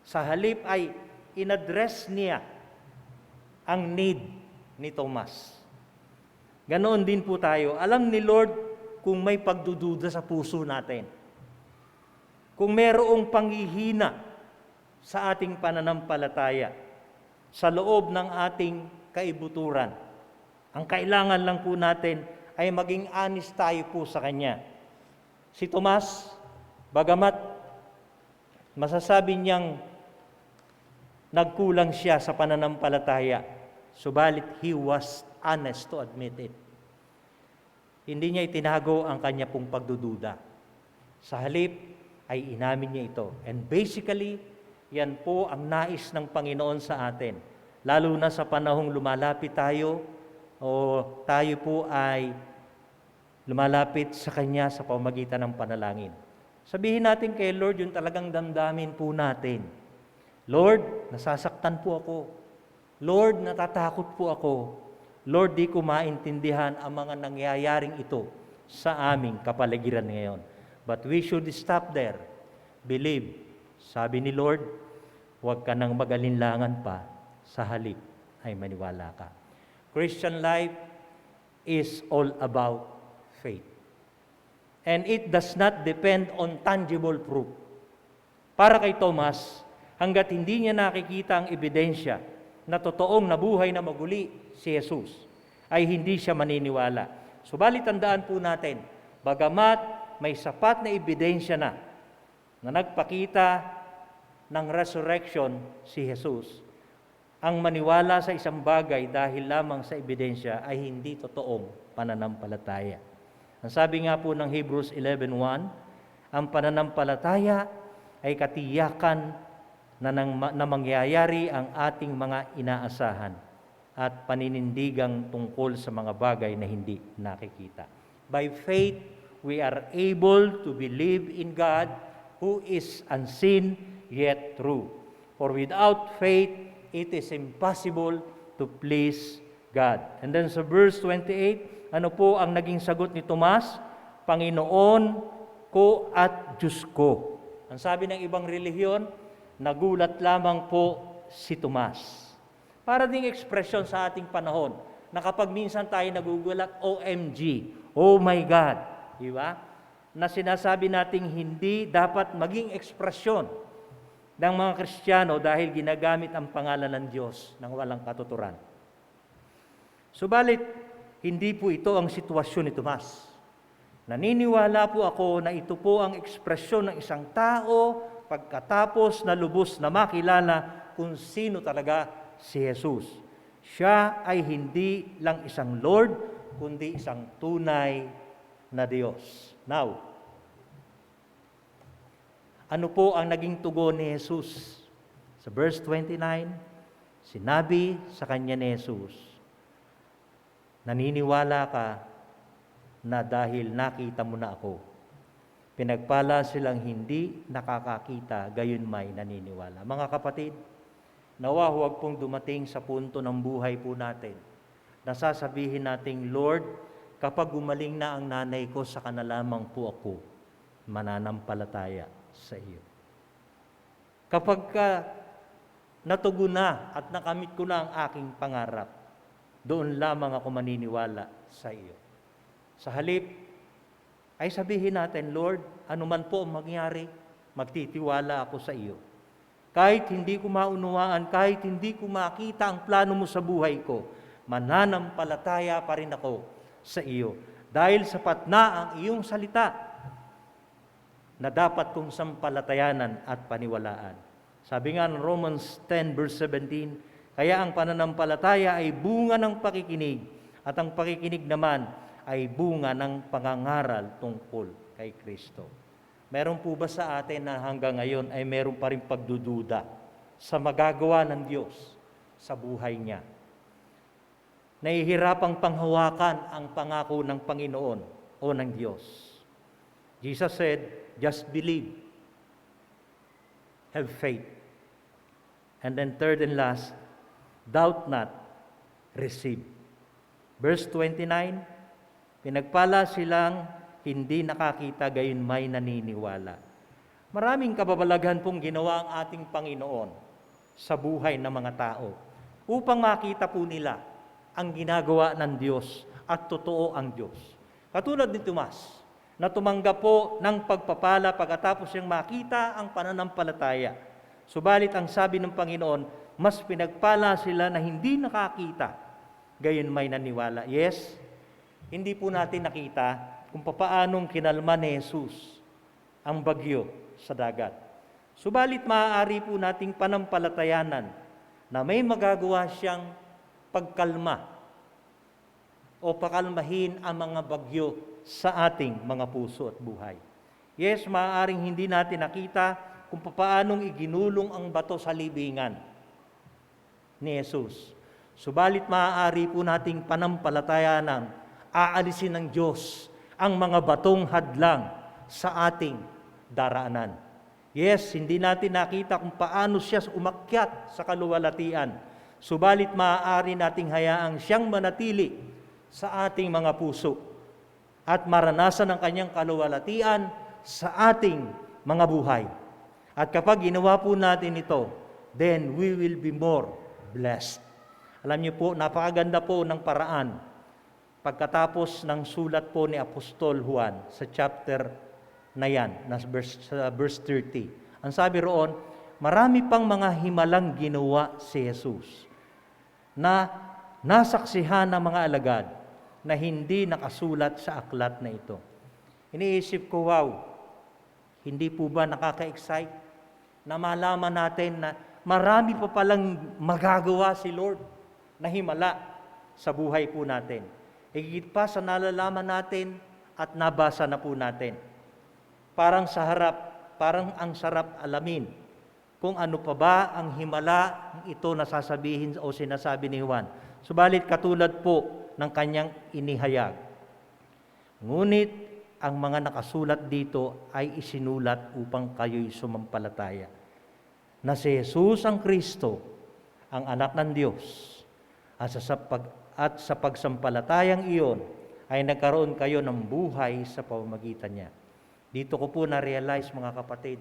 Sa halip ay in-address niya ang need ni Thomas. Ganoon din po tayo. Alam ni Lord kung may pagdududa sa puso natin. Kung merong panghihina sa ating pananampalataya, sa loob ng ating kaibuturan, ang kailangan lang po natin ay maging honest tayo po sa Kanya. Si Tomas, bagamat masasabi niyang nagkulang siya sa pananampalataya, subalit he was honest to admit it. Hindi niya itinago ang kanya pong pagdududa. Sa halip ay inamin niya ito. And basically, yan po ang nais ng Panginoon sa atin. Lalo na sa panahong lumalapit tayo o tayo po ay lumalapit sa Kanya sa pamamagitan ng panalangin. Sabihin natin kay Lord yung talagang damdamin po natin. Lord, nasasaktan po ako. Lord, natatakot po ako. Lord, di ko maintindihan ang mga nangyayaring ito sa aming kapaligiran ngayon. But we should stop there. Believe. Sabi ni Lord, huwag ka nang magalinlangan pa, sa halip ay maniwala ka. Christian life is all about faith. And it does not depend on tangible proof. Para kay Thomas, hanggat hindi niya nakikita ang ebidensya na totoong nabuhay na maguli si Jesus, ay hindi siya maniniwala. Subalit tandaan po natin, bagamat may sapat na ebidensya na nagpakita ng resurrection si Jesus, ang maniwala sa isang bagay dahil lamang sa ebidensya ay hindi totoong pananampalataya. Ang sabi nga po ng Hebrews 11:1, ang pananampalataya ay katiyakan na mangyayari ang ating mga inaasahan at paninindigang tungkol sa mga bagay na hindi nakikita. By faith, we are able to believe in God who is unseen yet true. For without faith, it is impossible to please God. And then sa verse 28, ano po ang naging sagot ni Tomas? Panginoon ko at Diyos ko. Ang sabi ng ibang relihiyon, nagulat lamang po si Tomas. Para ding ekspresyon sa ating panahon, na kapag minsan tayo nagugulat, OMG, oh my God, di ba? Na sinasabi nating hindi dapat maging ekspresyon ng mga Kristiyano dahil ginagamit ang pangalan ng Diyos ng walang katuturan. Subalit, hindi po ito ang sitwasyon ni Tomas. Naniniwala po ako na ito po ang ekspresyon ng isang tao pagkatapos na lubos na makilala kung sino talaga si Jesus. Siya ay hindi lang isang Lord, kundi isang tunay na Diyos. Now, ano po ang naging tugon ni Jesus? Sa verse 29, sinabi sa kanya ni Jesus, naniniwala ka na dahil nakita mo na ako. Pinagpala silang hindi nakakakita, gayon may naniniwala. Mga kapatid, nawa huwag pong dumating sa punto ng buhay po natin na sasabihin nating, Lord, kapag gumaling na ang nanay ko, saka na lamang po ako mananampalataya sa iyo. Kapag natugon na at nakamit ko na ang aking pangarap, doon lamang ako maniniwala sa iyo. Sa halip, ay sabihin natin, Lord, anuman po ang mangyari, magtitiwala ako sa iyo. Kahit hindi ko maunawaan, kahit hindi ko makita ang plano mo sa buhay ko, mananampalataya pa rin ako sa iyo. Dahil sapat na ang iyong salita na dapat kong sampalatayanan at paniwalaan. Sabi nga ng Romans 10 verse 17, kaya ang pananampalataya ay bunga ng pakikinig at ang pakikinig naman ay bunga ng pangangaral tungkol kay Kristo. Meron po ba sa atin na hanggang ngayon ay meron pa rin pagdududa sa magagawa ng Diyos sa buhay niya? Nahihirapang panghawakan ang pangako ng Panginoon o ng Diyos. Jesus said, just believe, have faith. And then third and last, doubt not, receive. Verse 29, pinagpala silang hindi nakakita, gayon may naniniwala. Maraming kababalaghan pong ginawa ang ating Panginoon sa buhay ng mga tao upang makita po nila ang ginagawa ng Diyos at totoo ang Diyos. Katulad ni Tomas, na tumanggap po ng pagpapala pagkatapos niyang makita ang pananampalataya. Subalit ang sabi ng Panginoon, mas pinagpala sila na hindi nakakita, gayon may naniwala. Yes, hindi po natin nakita kung paanong kinalma ni Jesus ang bagyo sa dagat. Subalit maaari po nating panampalatayanan na may magagawa siyang pagkalma o pakalmahin ang mga bagyo sa ating mga puso at buhay. Yes, maaaring hindi natin nakita kung paanong iginulong ang bato sa libingan ni Jesus. Subalit maaari po nating panampalatayanan, aalisin ng Diyos ang mga batong hadlang sa ating daraanan. Yes, hindi natin nakita kung paano siya umakyat sa kaluwalhatian. Subalit maaari nating hayaang siyang manatili sa ating mga puso at maranasan ang kanyang kaluwalhatian sa ating mga buhay. At kapag ginawa po natin ito, then we will be more blessed. Alam niyo po, napakaganda po ng paraan pagkatapos ng sulat po ni Apostol Juan sa chapter na yan, sa verse 30. Ang sabi roon, marami pang mga himalang ginawa si Jesus na nasaksihan ng mga alagad na hindi nakasulat sa aklat na ito. Iniisip ko, wow, hindi po ba nakaka-excite na malaman natin na marami pa palang magagawa si Lord na himala sa buhay po natin. Higit pa sa nalalaman natin at nabasa na po natin. Parang ang sarap alamin kung ano pa ba ang himala ito na sasabihin o sinasabi ni Juan. Subalit katulad po ng kanyang inihayag. Ngunit ang mga nakasulat dito ay isinulat upang kayo'y sumampalataya na si Jesus ang Kristo, ang anak ng Diyos, at sa pagsampalatayang iyon ay nagkaroon kayo ng buhay sa pamamagitan niya. Dito ko po na-realize, mga kapatid,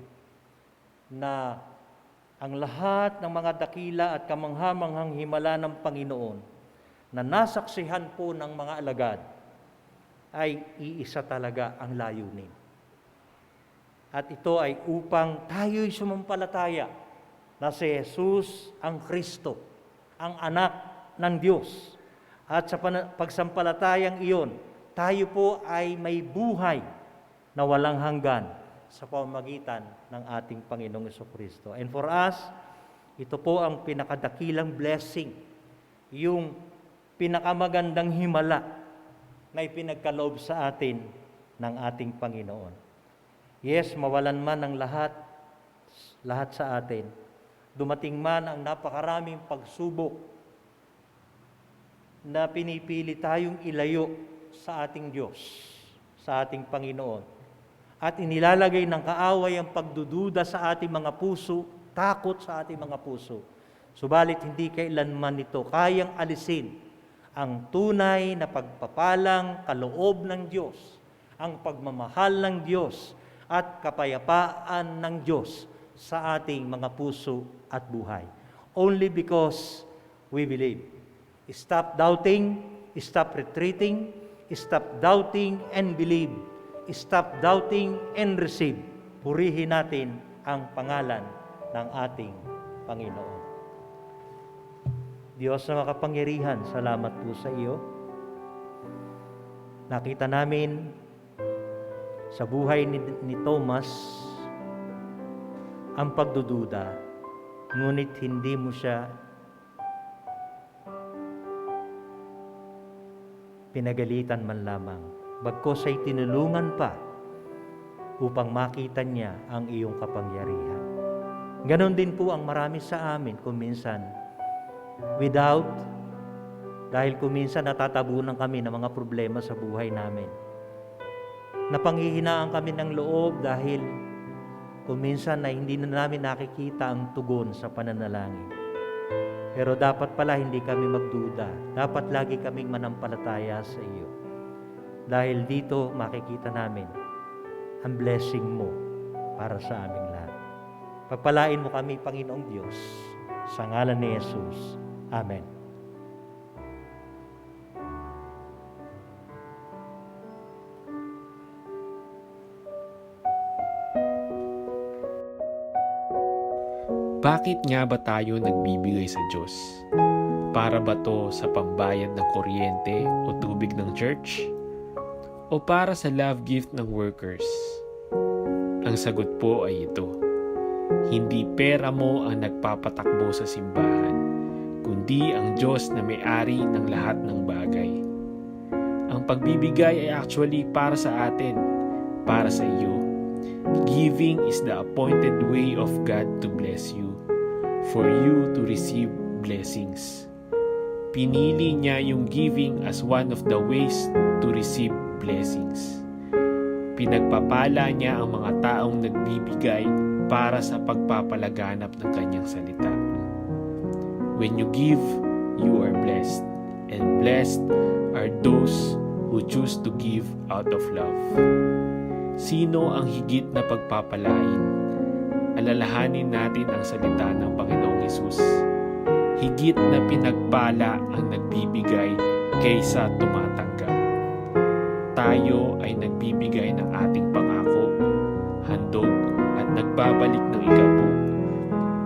na ang lahat ng mga dakila at kamanghamanghang himala ng Panginoon na nasaksihan po ng mga alagad ay iisa talaga ang layunin. At ito ay upang tayo'y sumampalataya na si Jesus ang Kristo, ang anak ng Diyos. At sa pagsampalatayang iyon, tayo po ay may buhay na walang hanggan sa pamamagitan ng ating Panginoong Jesucristo. And for us, ito po ang pinakadakilang blessing, yung pinakamagandang himala na ipinagkaloob sa atin ng ating Panginoon. Yes, mawalan man ang lahat sa atin. Dumating man ang napakaraming pagsubok na pinipili tayong ilayo sa ating Diyos, sa ating Panginoon. At inilalagay ng kaaway ang pagdududa sa ating mga puso, takot sa ating mga puso. Subalit hindi kailanman ito kayang alisin ang tunay na pagpapalang kaloob ng Diyos, ang pagmamahal ng Diyos at kapayapaan ng Diyos sa ating mga puso at buhay. Only because we believe. Stop doubting, stop retreating, stop doubting and believe. Stop doubting and receive. Purihin natin ang pangalan ng ating Panginoon. Diyos na makapangyarihan, salamat po sa iyo. Nakita namin sa buhay ni Thomas ang pagdududa, ngunit hindi mo siya pinagalitan man lamang. Bagkos ay tinulungan pa upang makita niya ang iyong kapangyarihan. Ganon din po ang marami sa amin kung minsan without, dahil kung minsan natatabunan kami ng mga problema sa buhay namin. Napanghihinaan kami ng loob dahil kung minsan ay hindi na namin nakikita ang tugon sa pananalangin. Pero dapat pala hindi kami magduda. Dapat lagi kaming manampalataya sa iyo. Dahil dito makikita namin ang blessing mo para sa aming lahat. Pagpalain mo kami, Panginoong Diyos, sa ngalan ni Jesus. Amen. Bakit nga ba tayo nagbibigay sa Diyos? Para ba to sa pambayad ng kuryente o tubig ng church? O para sa love gift ng workers? Ang sagot po ay ito. Hindi pera mo ang nagpapatakbo sa simbahan, kundi ang Diyos na may-ari ng lahat ng bagay. Ang pagbibigay ay actually para sa atin, para sa iyo. Giving is the appointed way of God to bless you, for you to receive blessings. Pinili niya yung giving as one of the ways to receive blessings. Pinagpapala niya ang mga taong nagbibigay para sa pagpapalaganap ng kanyang salita. When you give, you are blessed, and blessed are those who choose to give out of love. Sino ang higit na pagpapalain? Alalahanin natin ang salita ng Panginoong Hesus. Higit na pinagpala ang nagbibigay kaysa tumatanggap. Tayo ay nagbibigay ng ating pangako, handog at nagbabalik ng ikapo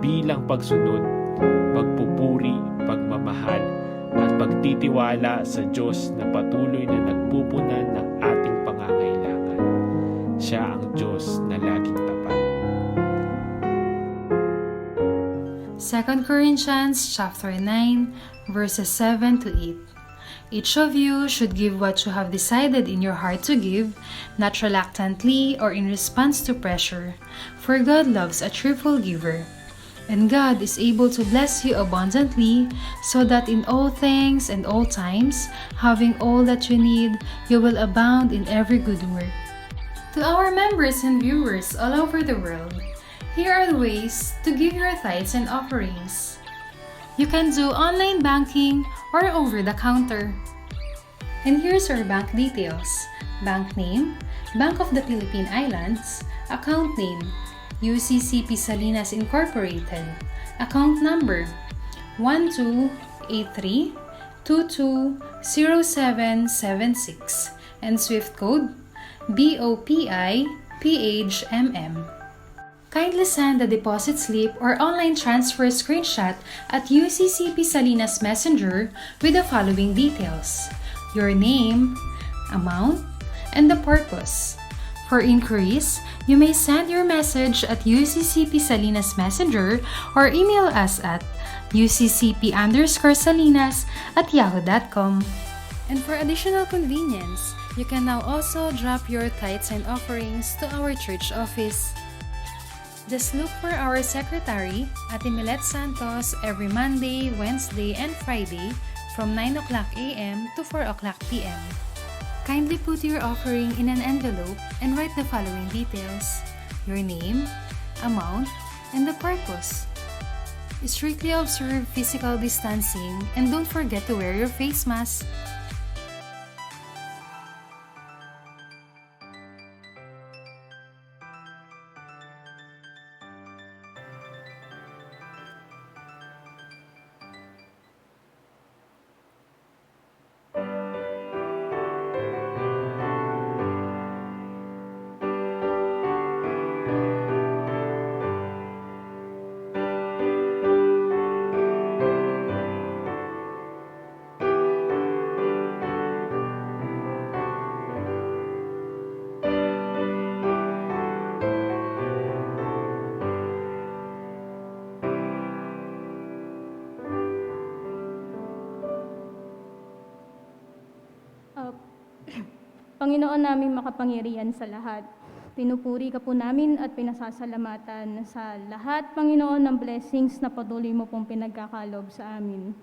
bilang pagsunod, pagpupuri, pagmamahal at pagtitiwala sa Diyos na patuloy na nagpupunan ng ating pangangailangan. Siya ang Diyos na laging tapat. 2 Corinthians chapter 9, verses 7 to 8. Each of you should give what you have decided in your heart to give, not reluctantly or in response to pressure, for God loves a cheerful giver. And God is able to bless you abundantly, so that in all things and all times, having all that you need, you will abound in every good work. To our members and viewers all over the world, here are the ways to give your tithes and offerings. You can do online banking or over the counter. And here's our bank details. Bank name, Bank of the Philippine Islands. Account name, UCCP Salinas Incorporated. Account number, 1283-220776. And SWIFT code, BOPI-PHMM. Kindly send the deposit slip or online transfer screenshot at UCCP Salinas Messenger with the following details: your name, amount, and the purpose. For inquiries, you may send your message at UCCP Salinas Messenger or email us at uccp_salinas@yahoo.com. And for additional convenience, you can now also drop your tithes and offerings to our church office. Just look for our secretary, Ate Milet Santos, every Monday, Wednesday, and Friday from 9 o'clock a.m. to 4 o'clock p.m. Kindly put your offering in an envelope and write the following details: your name, amount, and the purpose. Strictly observe physical distancing and don't forget to wear your face mask. Panginoon naming makapangyarihan sa lahat, pinupuri ka po namin at pinasasalamatan sa lahat, Panginoon, ng blessings na patuloy mo pong pinagkakalob sa amin.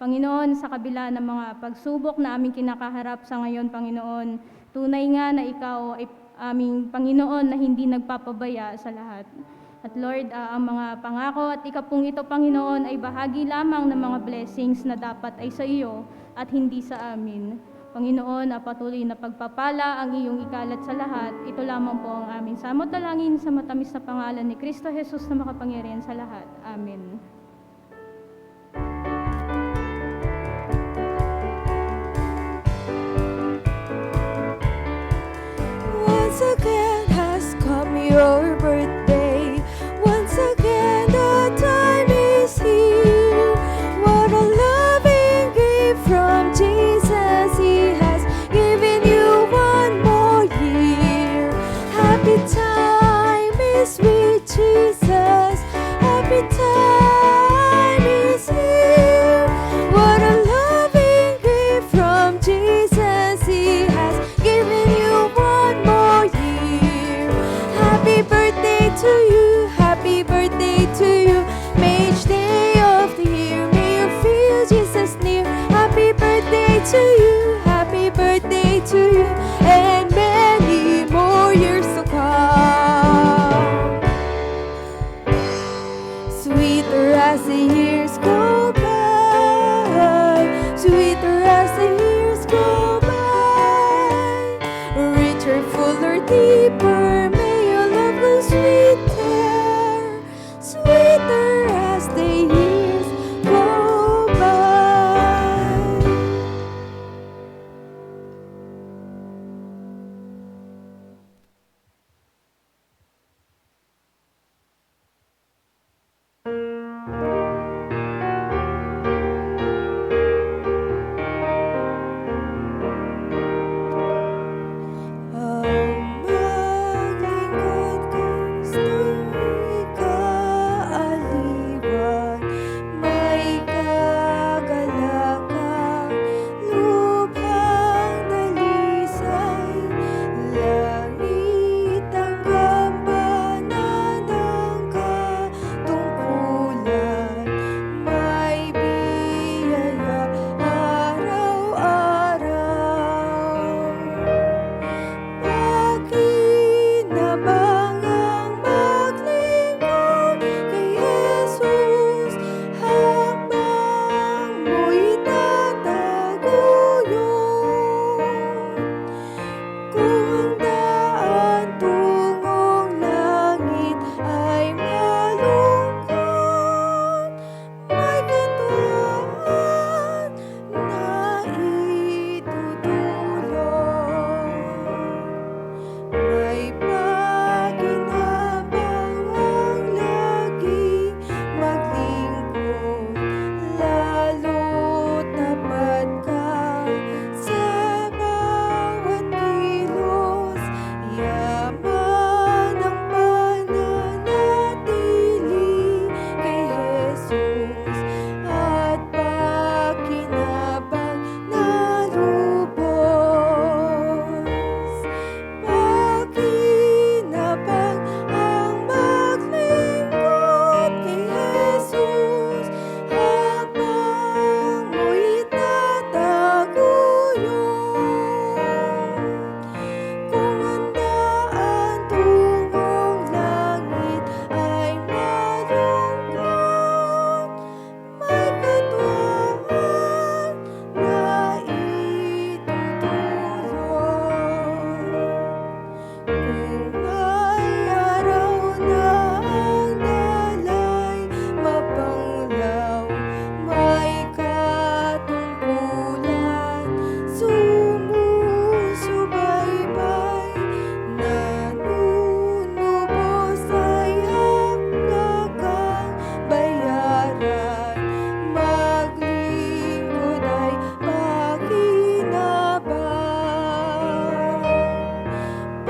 Panginoon, sa kabila ng mga pagsubok na aming kinakaharap sa ngayon, Panginoon, tunay nga na Ikaw ay aming Panginoon na hindi nagpapabaya sa lahat. At Lord, ang mga pangako at ikapong ito, Panginoon, ay bahagi lamang ng mga blessings na dapat ay sa iyo at hindi sa amin. Panginoon, patuloy na pagpapala ang iyong ikalat sa lahat. Ito lamang po ang aming samot dalangin sa matamis na pangalan ni Kristo Jesus na makapangyarihan sa lahat. Amen. Once again has come your birthday. Once again the time to you, happy birthday to you, and many more years to come. Sweeter as the years go by, sweeter as the years go by, richer, fuller, deeper, may your love grow sweeter, sweeter as the years go by. Ang maglingkod Kristo'y kaaliwan, may kagalakan, lubhang dalisay, langit ang gambanan ng katungkulan, may biyaya araw-araw. Pakinabang ang maglingkod kay Jesus, hakbang mo'y tataguyod. Kung ang daan tungong langit ay malungkot, may katuwaan na itutulong. May pakinabang ang laging maglingkod, lalo't tapat ka sa bawat kilos. Yaman ang pananatili kay Jesus at pakinabang na lubos. Pakinabang ang maglingkod kay Jesus, habang mo'y tataguyod. Kung ang daan tungong langit ay malungkot, may katuwaan na itutulong. Kung may araw na ang dalay mapanglaw, may katungkulan, sumusubaybay, nanunubos ay hakbang bayaran, maglingkod ay pakinabang.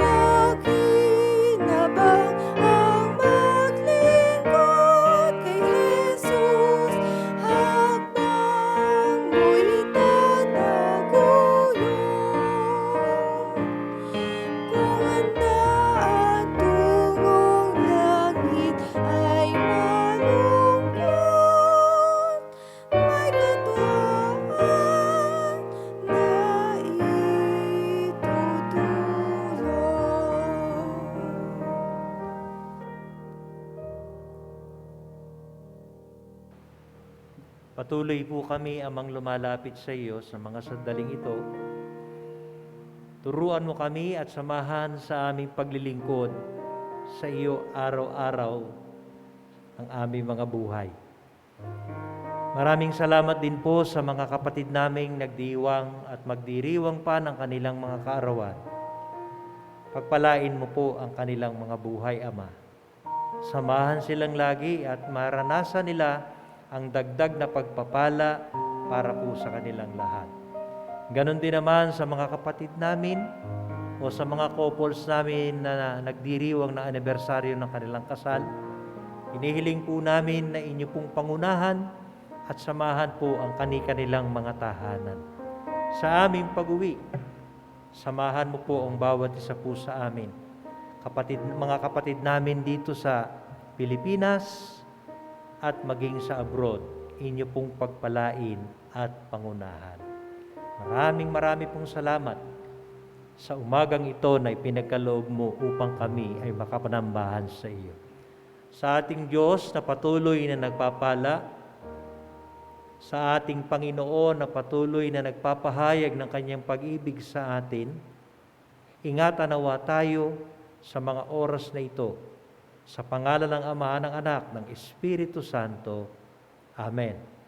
Pakinabang ang maglingkod kay Jesus, habang mo'y tataguyod. Kung ang daan tungong langit ay malungkot, may katuwaan na itutulong. Patuloy po kami, Amang, lumalapit sa iyo sa mga sandaling ito. Turuan mo kami at samahan sa aming paglilingkod sa iyo araw-araw ang aming mga buhay. Maraming salamat din po sa mga kapatid naming nagdiwang at magdiriwang pa ng kanilang mga kaarawan. Pagpalain mo po ang kanilang mga buhay, Ama. Samahan silang lagi at maranasan nila ang dagdag na pagpapala para po sa kanilang lahat. Ganon din naman sa mga kapatid namin o sa mga couples namin na nagdiriwang na anibersaryo ng kanilang kasal. Inihiling po namin na inyo pong pangunahan at samahan po ang kani-kanilang mga tahanan. Sa aming pag-uwi, samahan mo po ang bawat isa po sa amin. Mga kapatid namin dito sa Pilipinas at maging sa abroad, inyo pong pagpalain at pangunahan. Maraming pong salamat sa umagang ito na ipinagkaloob mo upang kami ay makapanambahan sa iyo. Sa ating Diyos na patuloy na nagpapala, sa ating Panginoon na patuloy na nagpapahayag ng kanyang pag-ibig sa atin, ingatan nawa tayo sa mga oras na ito. Sa pangalan ng Ama, ng Anak, ng Espiritu Santo. Amen.